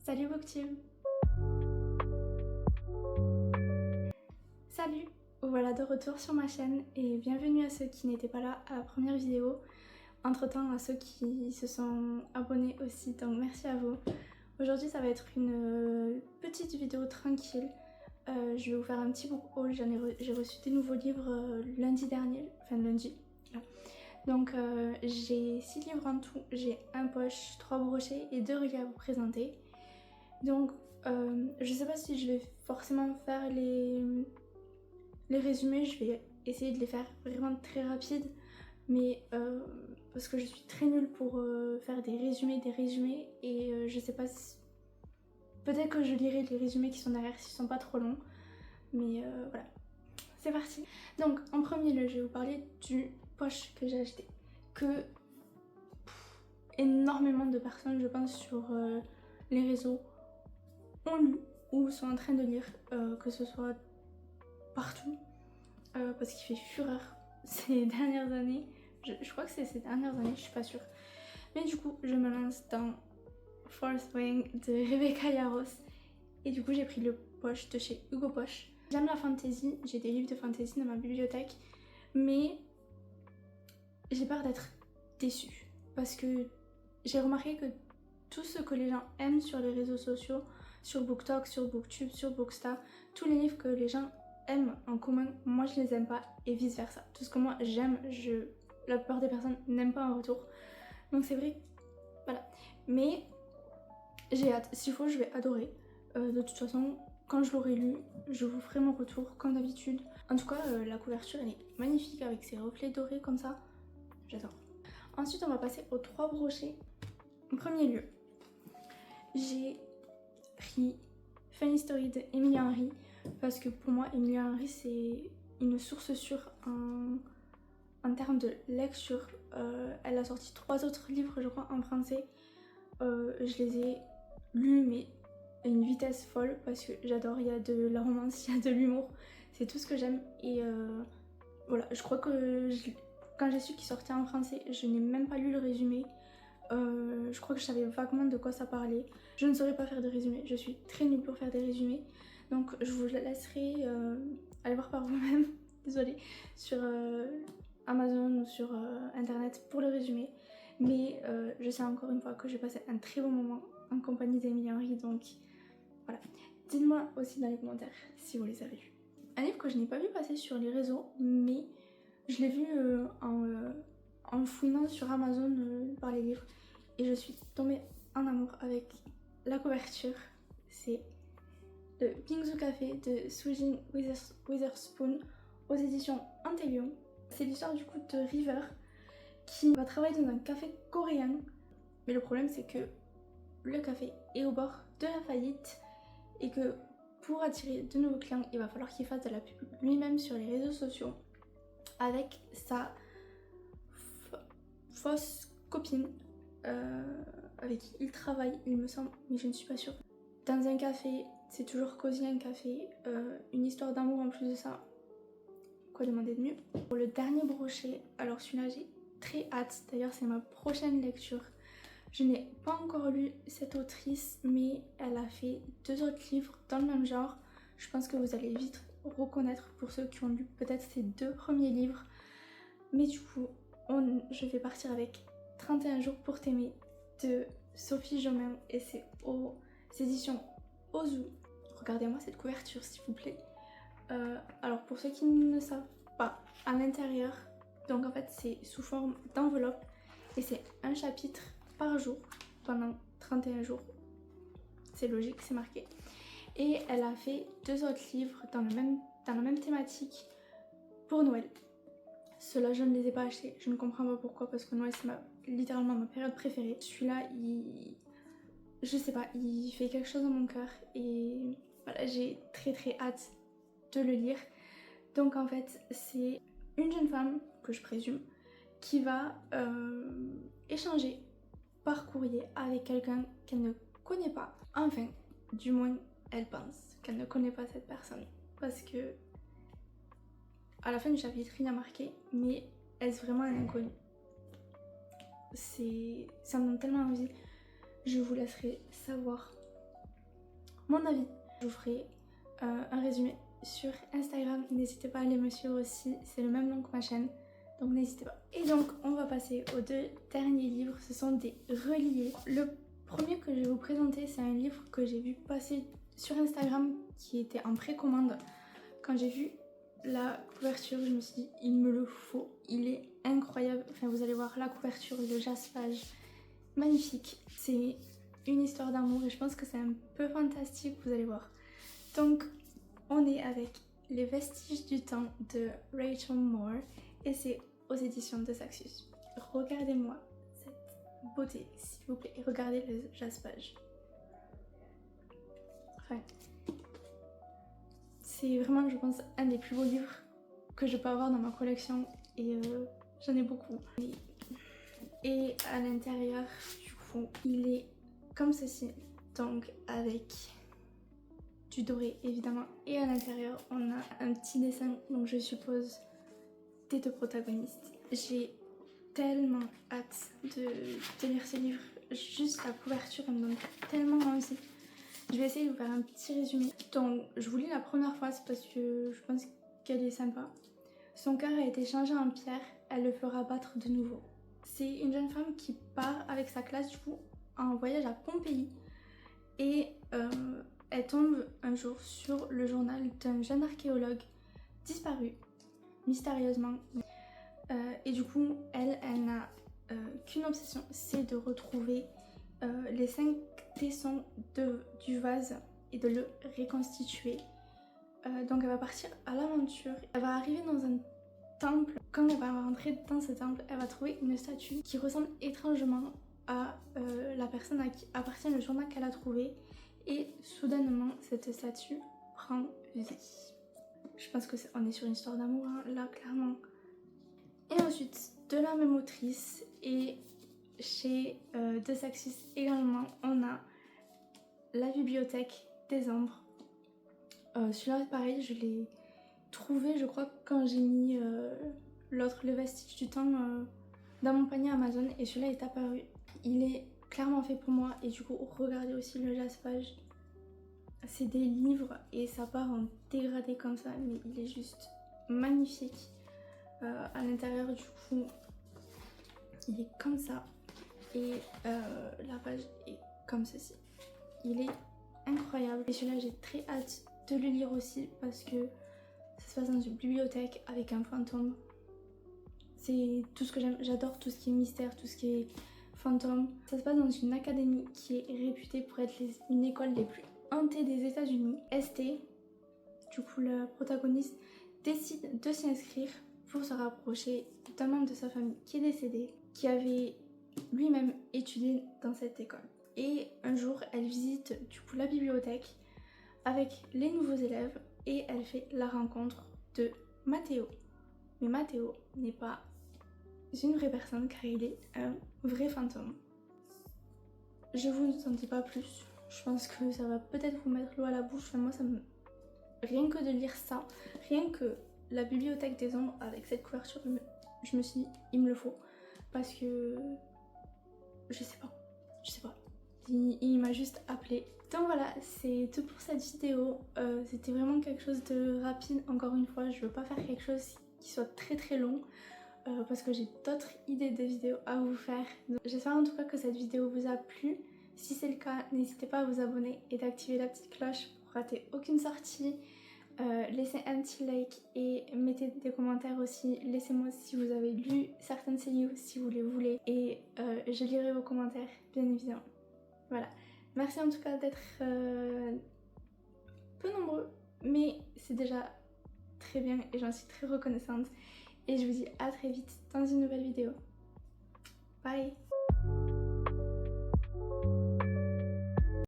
Salut Booktube. Salut. Voilà de retour sur ma chaîne et bienvenue à ceux qui n'étaient pas là à la première vidéo. Entre temps à ceux qui se sont abonnés aussi, donc merci à vous. Aujourd'hui ça va être une petite vidéo tranquille. Je vais vous faire un petit book haul. J'ai reçu des nouveaux livres lundi dernier, enfin lundi. Là. Donc j'ai 6 livres en tout, j'ai un poche, 3 brochets et 2 reliés à vous présenter. Donc je sais pas si je vais forcément faire les résumés, je vais essayer de les faire vraiment très rapides, mais parce que je suis très nulle pour faire des résumés et je sais pas si... Peut-être que je lirai les résumés qui sont derrière s'ils sont pas trop longs, mais voilà, c'est parti. Donc en premier lieu, je vais vous parler du poche que j'ai acheté, que énormément de personnes, je pense, sur les réseaux ont lu ou sont en train de lire, que ce soit partout, parce qu'il fait fureur ces dernières années. Je crois que c'est ces dernières années, je suis pas sûre. Mais du coup, je me lance dans Fourth Wing de Rebecca Yarros. Et du coup, j'ai pris le poche de chez Hugo Poche. J'aime la fantasy, j'ai des livres de fantasy dans ma bibliothèque, mais j'ai peur d'être déçue. Parce que j'ai remarqué que tout ce que les gens aiment sur les réseaux sociaux, sur BookTok, sur Booktube, sur Bookstar, tous les livres que les gens aiment en commun, moi je les aime pas et vice versa. Tout ce que moi j'aime, la plupart des personnes n'aiment pas en retour. Donc c'est vrai, voilà. Mais j'ai hâte, s'il faut je vais adorer. De toute façon, quand je l'aurai lu, je vous ferai mon retour comme d'habitude. En tout cas, la couverture elle est magnifique avec ses reflets dorés comme ça. J'adore. Ensuite on va passer aux 3 brochets. En premier lieu, j'ai pris Funny Story de Emilia Henry parce que pour moi Emilia Henry c'est une source sûre en termes de lecture. Elle a sorti 3 autres livres je crois en français. Je les ai lus mais à une vitesse folle parce que j'adore, il y a de la romance, il y a de l'humour, c'est tout ce que j'aime et voilà, je crois que quand j'ai su qu'il sortait en français, je n'ai même pas lu le résumé. Je crois que je savais vaguement de quoi ça parlait. Je ne saurais pas faire de résumé, je suis très nulle pour faire des résumés. Donc je vous laisserai aller voir par vous-même, désolée, sur Amazon ou sur internet pour le résumé. Mais je sais encore une fois que j'ai passé un très bon moment en compagnie d'Emilia Henry, donc voilà. Dites-moi aussi dans les commentaires si vous les avez lus. Un livre que je n'ai pas vu passer sur les réseaux, mais je l'ai vu en fouinant sur Amazon par les livres et je suis tombée en amour avec la couverture. C'est le Bingsu Café de Sujin Witherspoon aux éditions Antelion. C'est l'histoire du coup de River qui va travailler dans un café coréen, mais le problème c'est que le café est au bord de la faillite et que pour attirer de nouveaux clients il va falloir qu'il fasse de la pub lui-même sur les réseaux sociaux avec sa fausse copine avec qui il travaille, il me semble, mais je ne suis pas sûre. Dans un café, c'est toujours cosy un café, une histoire d'amour en plus de ça. Quoi demander de mieux? Pour le dernier brochet, alors celui-là j'ai très hâte, d'ailleurs c'est ma prochaine lecture. Je n'ai pas encore lu cette autrice, mais elle a fait 2 autres livres dans le même genre. Je pense que vous allez vite reconnaître pour ceux qui ont lu peut-être ces 2 premiers livres. Mais du coup, je vais partir avec 31 jours pour t'aimer de Sophie Jomain et c'est aux éditions Ozu. Regardez-moi cette couverture s'il vous plaît. Alors pour ceux qui ne savent pas, à l'intérieur, donc en fait c'est sous forme d'enveloppe et c'est un chapitre par jour pendant 31 jours. C'est logique, c'est marqué. Et elle a fait 2 autres livres dans la même thématique pour Noël. Ceux-là, je ne les ai pas achetés. Je ne comprends pas pourquoi, parce que Noël, c'est littéralement ma période préférée. Celui-là, je sais pas, il fait quelque chose dans mon cœur. Et voilà, j'ai très hâte de le lire. Donc en fait, c'est une jeune femme, que je présume, qui va échanger par courrier avec quelqu'un qu'elle ne connaît pas. Enfin, du moins, elle pense qu'elle ne connaît pas cette personne. Parce que à la fin du chapitre, il y a marqué « Mais est-ce vraiment un inconnu ?» Ça me donne tellement envie. Je vous laisserai savoir mon avis. Je vous ferai un résumé sur Instagram, n'hésitez pas à aller me suivre aussi, c'est le même nom que ma chaîne, donc n'hésitez pas. Et donc on va passer aux 2 derniers livres, ce sont des reliés. Le premier que je vais vous présenter, c'est un livre que j'ai vu passer sur Instagram qui était en précommande. Quand j'ai vu la couverture, je me suis dit il me le faut, il est incroyable. Enfin vous allez voir la couverture, le jaspage, magnifique. C'est une histoire d'amour et je pense que c'est un peu fantastique, vous allez voir. Donc on est avec Les Vestiges du Temps de Rachel Moore et c'est aux éditions de Saxus. Regardez-moi cette beauté s'il vous plaît et regardez le jaspage. Enfin, c'est vraiment je pense un des plus beaux livres que je peux avoir dans ma collection et j'en ai beaucoup. Et à l'intérieur du coup il est comme ceci, donc avec du doré évidemment, et à l'intérieur on a un petit dessin, donc je suppose des 2 protagonistes. J'ai tellement hâte de lire ce livre, juste la couverture elle me donne tellement envie. Je vais essayer de vous faire un petit résumé. Donc je vous lis la première fois, c'est parce que je pense qu'elle est sympa. Son cœur a été changé en pierre, elle le fera battre de nouveau. C'est une jeune femme qui part avec sa classe du coup en voyage à Pompéi et elle tombe un jour sur le journal d'un jeune archéologue disparu mystérieusement. Et du coup, elle n'a qu'une obsession, c'est de retrouver les 5 tessons du vase et de le reconstituer. Donc elle va partir à l'aventure. Elle va arriver dans un temple. Quand elle va rentrer dans ce temple, elle va trouver une statue qui ressemble étrangement à la personne à qui appartient le journal qu'elle a trouvé. Et soudainement, cette statue prend vie. Je pense qu'on est sur une histoire d'amour, hein, là, clairement. Et ensuite, de la même autrice et chez De Saxus également, on a La Bibliothèque des Ombres. Celui-là, pareil, je l'ai trouvé, je crois, quand j'ai mis l'autre, Le Vestige du Temps, dans mon panier Amazon. Et celui-là est apparu. Il est clairement fait pour moi et du coup regardez aussi le jaspage, c'est des livres et ça part en dégradé comme ça mais il est juste magnifique. À l'intérieur du coup il est comme ça et la page est comme ceci, il est incroyable et celui-là j'ai très hâte de le lire aussi parce que ça se passe dans une bibliothèque avec un fantôme. C'est tout ce que j'aime, j'adore tout ce qui est mystère, tout ce qui est fantôme. Ça se passe dans une académie qui est réputée pour être une école les plus hantées des États-Unis. ST, du coup le protagoniste, décide de s'y inscrire pour se rapprocher d'un membre de sa famille qui est décédé, qui avait lui-même étudié dans cette école. Et un jour, elle visite du coup la bibliothèque avec les nouveaux élèves et elle fait la rencontre de Matteo. Mais Matteo n'est pas une vraie personne car il est un vrai fantôme. Je vous en dis pas plus, je pense que ça va peut-être vous mettre l'eau à la bouche. Enfin, moi ça me... rien que de lire ça, rien que la Bibliothèque des Ombres avec cette couverture, je me suis dit il me le faut parce que je sais pas, il m'a juste appelé. Donc voilà, c'est tout pour cette vidéo. C'était vraiment quelque chose de rapide, encore une fois je veux pas faire quelque chose qui soit très long parce que j'ai d'autres idées de vidéos à vous faire. J'espère en tout cas que cette vidéo vous a plu. Si c'est le cas, n'hésitez pas à vous abonner et d'activer la petite cloche pour rater aucune sortie. Laissez un petit like et mettez des commentaires aussi. Laissez-moi si vous avez lu certains de ces livres, si vous les voulez. Et je lirai vos commentaires, bien évidemment. Voilà. Merci en tout cas d'être peu nombreux, mais c'est déjà très bien et j'en suis très reconnaissante. Et je vous dis à très vite dans une nouvelle vidéo. Bye!